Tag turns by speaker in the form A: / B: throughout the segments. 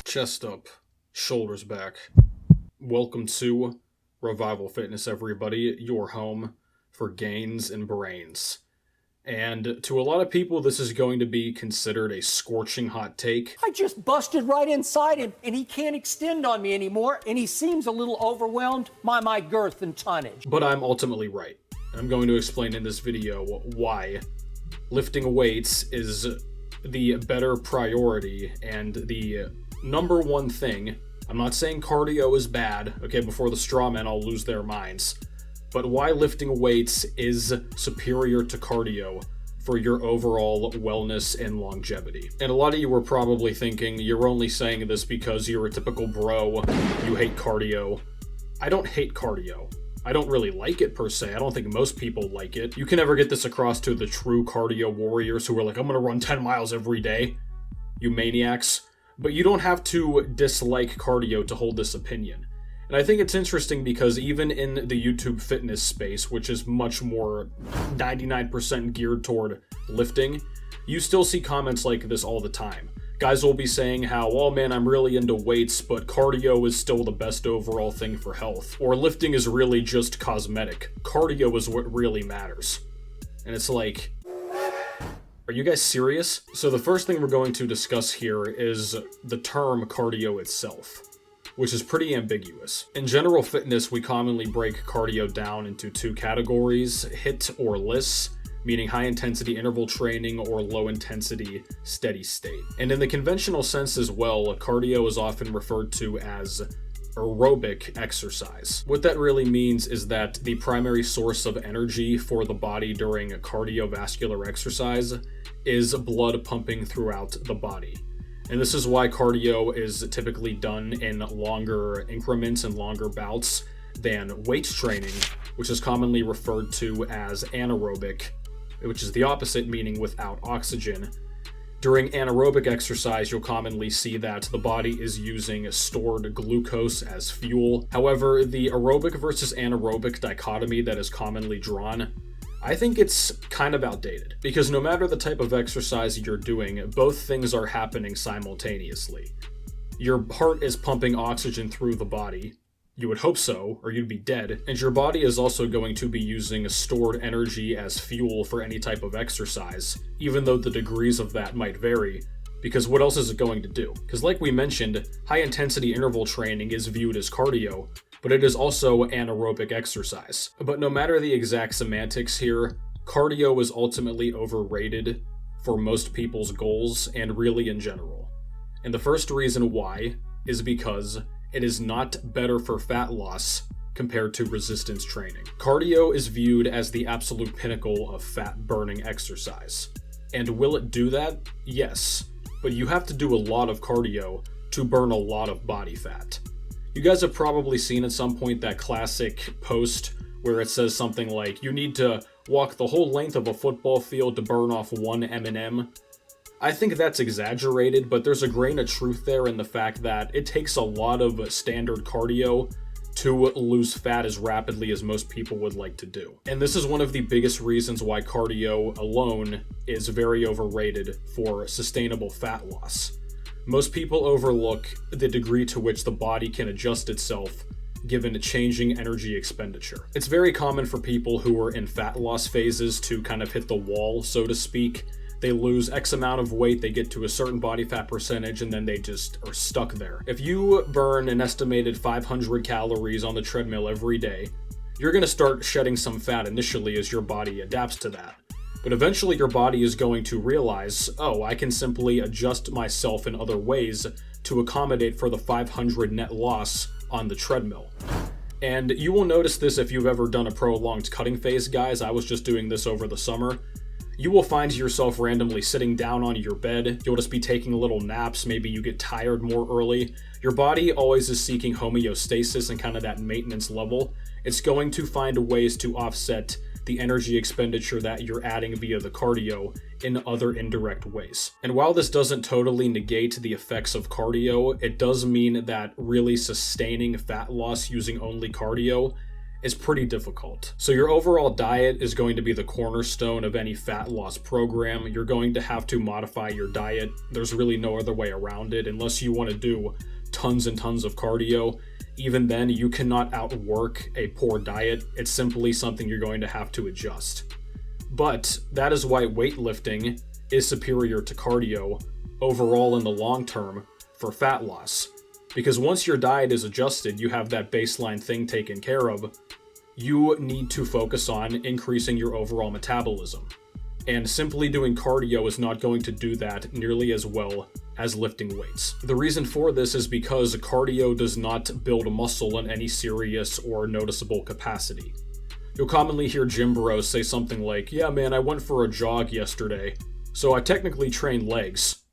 A: Chest up, shoulders back. Welcome to Revival Fitness, everybody, your home for gains and brains. And to a lot of people, this is going to be considered a scorching hot take.
B: I just busted right inside him, and he can't extend on me anymore, and he seems a little overwhelmed by my girth and tonnage.
A: But I'm ultimately right. I'm going to explain in this video why lifting weights is the better priority and the number one thing. I'm not saying cardio is bad, okay, before the straw men all lose their minds, but why lifting weights is superior to cardio for your overall wellness and longevity. And a lot of you were probably thinking, you're only saying this because you're a typical bro, you hate cardio. I don't hate cardio. I don't really like it per se. I don't think most people like it. You can never get this across to the true cardio warriors who are like, I'm gonna run 10 miles every day. You maniacs. But you don't have to dislike cardio to hold this opinion. And I think it's interesting because even in the YouTube fitness space, which is much more 99% geared toward lifting, you still see comments like this all the time. Guys will be saying how, oh man, I'm really into weights, but cardio is still the best overall thing for health. Or lifting is really just cosmetic. Cardio is what really matters. And it's like, are you guys serious? So the first thing we're going to discuss here is the term cardio itself, which is pretty ambiguous. In general fitness, we commonly break cardio down into two categories, HIIT or liss, meaning high intensity interval training or low intensity steady state. And in the conventional sense as well, cardio is often referred to as aerobic exercise. What that really means is that the primary source of energy for the body during cardiovascular exercise is blood pumping throughout the body. And this is why cardio is typically done in longer increments and longer bouts than weight training, which is commonly referred to as anaerobic, which is the opposite, meaning without oxygen. During anaerobic exercise, you'll commonly see that the body is using stored glucose as fuel. However, the aerobic versus anaerobic dichotomy that is commonly drawn, I think it's kind of outdated, because no matter the type of exercise you're doing, both things are happening simultaneously. Your heart is pumping oxygen through the body. You would hope so, or you'd be dead. And your body is also going to be using stored energy as fuel for any type of exercise, even though the degrees of that might vary, because what else is it going to do? Because like we mentioned, high-intensity interval training is viewed as cardio, but it is also anaerobic exercise. But no matter the exact semantics here, cardio is ultimately overrated for most people's goals and really in general. And the first reason why is because it is not better for fat loss compared to resistance training. Cardio is viewed as the absolute pinnacle of fat burning exercise. And will it do that? Yes. But you have to do a lot of cardio to burn a lot of body fat. You guys have probably seen at some point that classic post where it says something like, you need to walk the whole length of a football field to burn off one M&M. I think that's exaggerated, but there's a grain of truth there in the fact that it takes a lot of standard cardio to lose fat as rapidly as most people would like to do. And this is one of the biggest reasons why cardio alone is very overrated for sustainable fat loss. Most people overlook the degree to which the body can adjust itself given changing energy expenditure. It's very common for people who are in fat loss phases to kind of hit the wall, so to speak. They lose X amount of weight, they get to a certain body fat percentage, and then they just are stuck there. If you burn an estimated 500 calories on the treadmill every day, you're going to start shedding some fat initially as your body adapts to that. But eventually your body is going to realize, oh, I can simply adjust myself in other ways to accommodate for the 500 net loss on the treadmill. And you will notice this if you've ever done a prolonged cutting phase, guys. I was just doing this over the summer. You will find yourself randomly sitting down on your bed. You'll just be taking little naps. Maybe you get tired more early. Your body always is seeking homeostasis and kind of that maintenance level. It's going to find ways to offset the energy expenditure that you're adding via the cardio in other indirect ways. And while this doesn't totally negate the effects of cardio, it does mean that really sustaining fat loss using only cardio is pretty difficult. So your overall diet is going to be the cornerstone of any fat loss program. You're going to have to modify your diet. There's really no other way around it unless you want to do tons and tons of cardio. Even then, you cannot outwork a poor diet. It's simply something you're going to have to adjust. But that is why weightlifting is superior to cardio overall in the long term for fat loss. Because once your diet is adjusted, you have that baseline thing taken care of, you need to focus on increasing your overall metabolism. And simply doing cardio is not going to do that nearly as well as lifting weights. The reason for this is because cardio does not build muscle in any serious or noticeable capacity. You'll commonly hear gym bros say something like, "Yeah man, I went for a jog yesterday, so I technically trained legs."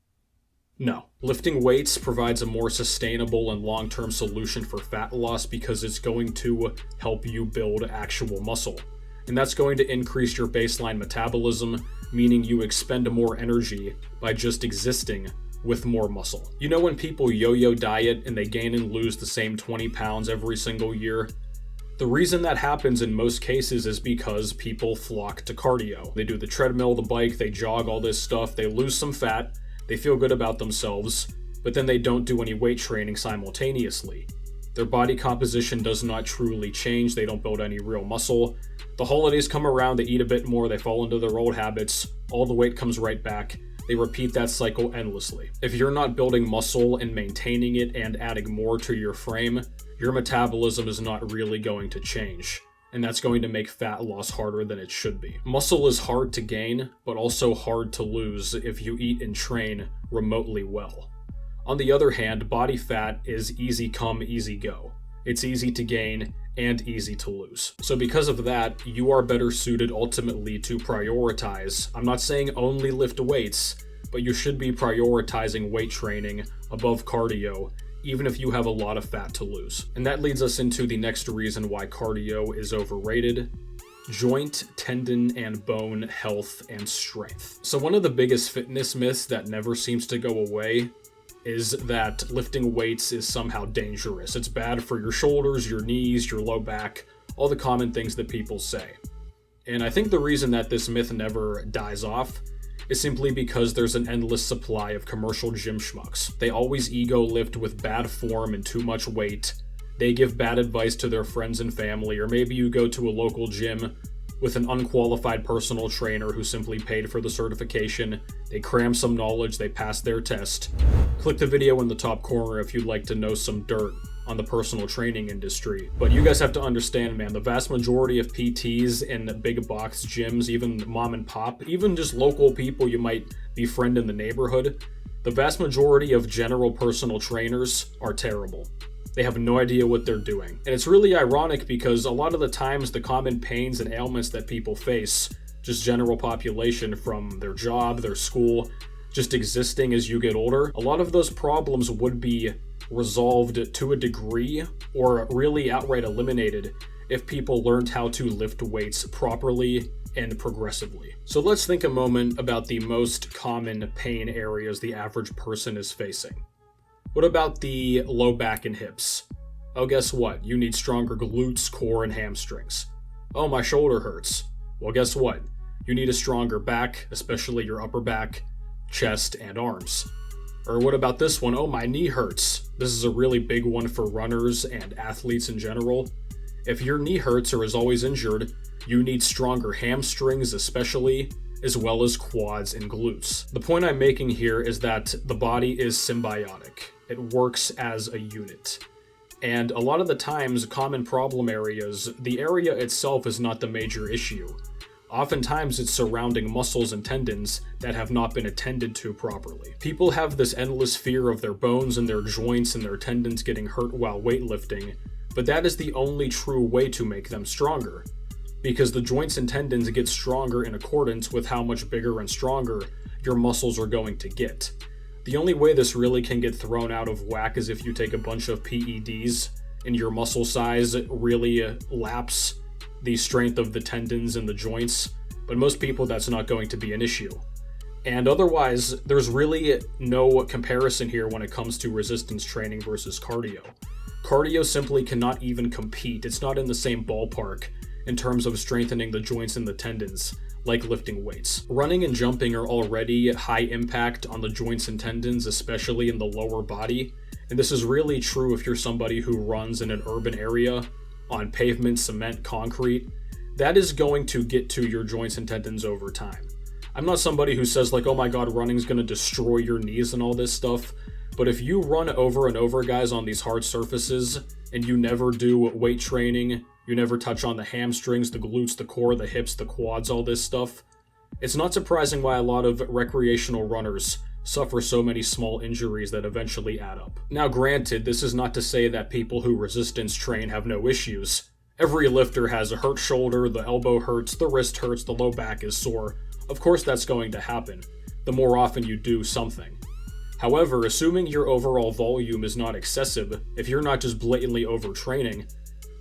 A: No. Lifting weights provides a more sustainable and long-term solution for fat loss because it's going to help you build actual muscle. And that's going to increase your baseline metabolism, meaning you expend more energy by just existing with more muscle. You know when people yo-yo diet and they gain and lose the same 20 pounds every single year? The reason that happens in most cases is because people flock to cardio. They do the treadmill, the bike, they jog, all this stuff, they lose some fat, they feel good about themselves, but then they don't do any weight training simultaneously. Their body composition does not truly change, they don't build any real muscle. The holidays come around, they eat a bit more, they fall into their old habits, all the weight comes right back. They repeat that cycle endlessly. If you're not building muscle and maintaining it and adding more to your frame, your metabolism is not really going to change. And that's going to make fat loss harder than it should be. Muscle is hard to gain, but also hard to lose if you eat and train remotely well. On the other hand, body fat is easy come, easy go. It's easy to gain and easy to lose. So because of that, you are better suited ultimately to prioritize. I'm not saying only lift weights, but you should be prioritizing weight training above cardio, even if you have a lot of fat to lose. And that leads us into the next reason why cardio is overrated: joint, tendon, and bone health and strength. So one of the biggest fitness myths that never seems to go away is that lifting weights is somehow dangerous. It's bad for your shoulders, your knees, your low back, all the common things that people say. And I think the reason that this myth never dies off is simply because there's an endless supply of commercial gym schmucks. They always ego lift with bad form and too much weight. They give bad advice to their friends and family, or maybe you go to a local gym with an unqualified personal trainer who simply paid for the certification. They cram some knowledge, they pass their test. Click the video in the top corner if you'd like to know some dirt on the personal training industry. But you guys have to understand, man, the vast majority of PTs in big box gyms, even mom and pop, even just local people you might befriend in the neighborhood, the vast majority of general personal trainers are terrible. They have no idea what they're doing. And it's really ironic because a lot of the times the common pains and ailments that people face, just general population from their job, their school, just existing as you get older, a lot of those problems would be resolved to a degree or really outright eliminated if people learned how to lift weights properly and progressively. So let's think a moment about the most common pain areas the average person is facing. What about the low back and hips? Oh, guess what? You need stronger glutes, core, and hamstrings. Oh, my shoulder hurts. Well, guess what? You need a stronger back, especially your upper back, chest, and arms. Or what about this one? Oh, my knee hurts. This is a really big one for runners and athletes in general. If your knee hurts or is always injured, you need stronger hamstrings especially, as well as quads and glutes. The point I'm making here is that the body is symbiotic. It works as a unit. And a lot of the times, common problem areas, the area itself is not the major issue. Oftentimes it's surrounding muscles and tendons that have not been attended to properly. People have this endless fear of their bones and their joints and their tendons getting hurt while weightlifting, but that is the only true way to make them stronger, because the joints and tendons get stronger in accordance with how much bigger and stronger your muscles are going to get. The only way this really can get thrown out of whack is if you take a bunch of PEDs and your muscle size really laps the strength of the tendons and the joints, but most people that's not going to be an issue. And otherwise, there's really no comparison here when it comes to resistance training versus cardio. Cardio simply cannot even compete. It's not in the same ballpark in terms of strengthening the joints and the tendons like lifting weights. Running and jumping are already high impact on the joints and tendons, especially in the lower body. And this is really true if you're somebody who runs in an urban area on pavement, cement, concrete. That is going to get to your joints and tendons over time. I'm not somebody who says like, oh my god, running's gonna destroy your knees and all this stuff. But if you run over and over guys on these hard surfaces and you never do weight training, you never touch on the hamstrings, the glutes, the core, the hips, the quads, all this stuff, it's not surprising why a lot of recreational runners suffer so many small injuries that eventually add up. Now granted, this is not to say that people who resistance train have no issues. Every lifter has a hurt shoulder, the elbow hurts, the wrist hurts, the low back is sore. Of course that's going to happen, the more often you do something. However, assuming your overall volume is not excessive, if you're not just blatantly overtraining,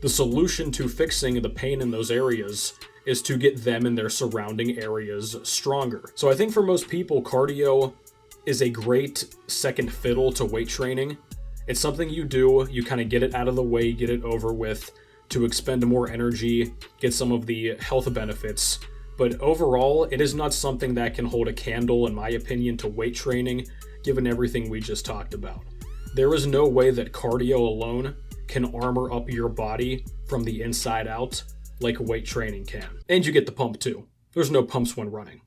A: the solution to fixing the pain in those areas is to get them and their surrounding areas stronger. So I think for most people, cardio is a great second fiddle to weight training. It's something you do, you kind of get it out of the way, get it over with, to expend more energy, get some of the health benefits. But overall, it is not something that can hold a candle, in my opinion, to weight training, given everything we just talked about. There is no way that cardio alone can armor up your body from the inside out like weight training can. And you get the pump too. There's no pumps when running.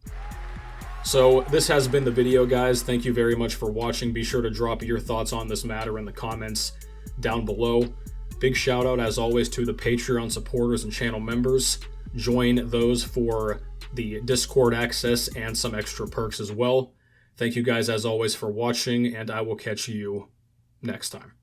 A: So this has been the video, guys. Thank you very much for watching. Be sure to drop your thoughts on this matter in the comments down below. Big shout out, as always, to the Patreon supporters and channel members. Join those for the Discord access and some extra perks as well. Thank you guys, as always, for watching, and I will catch you next time.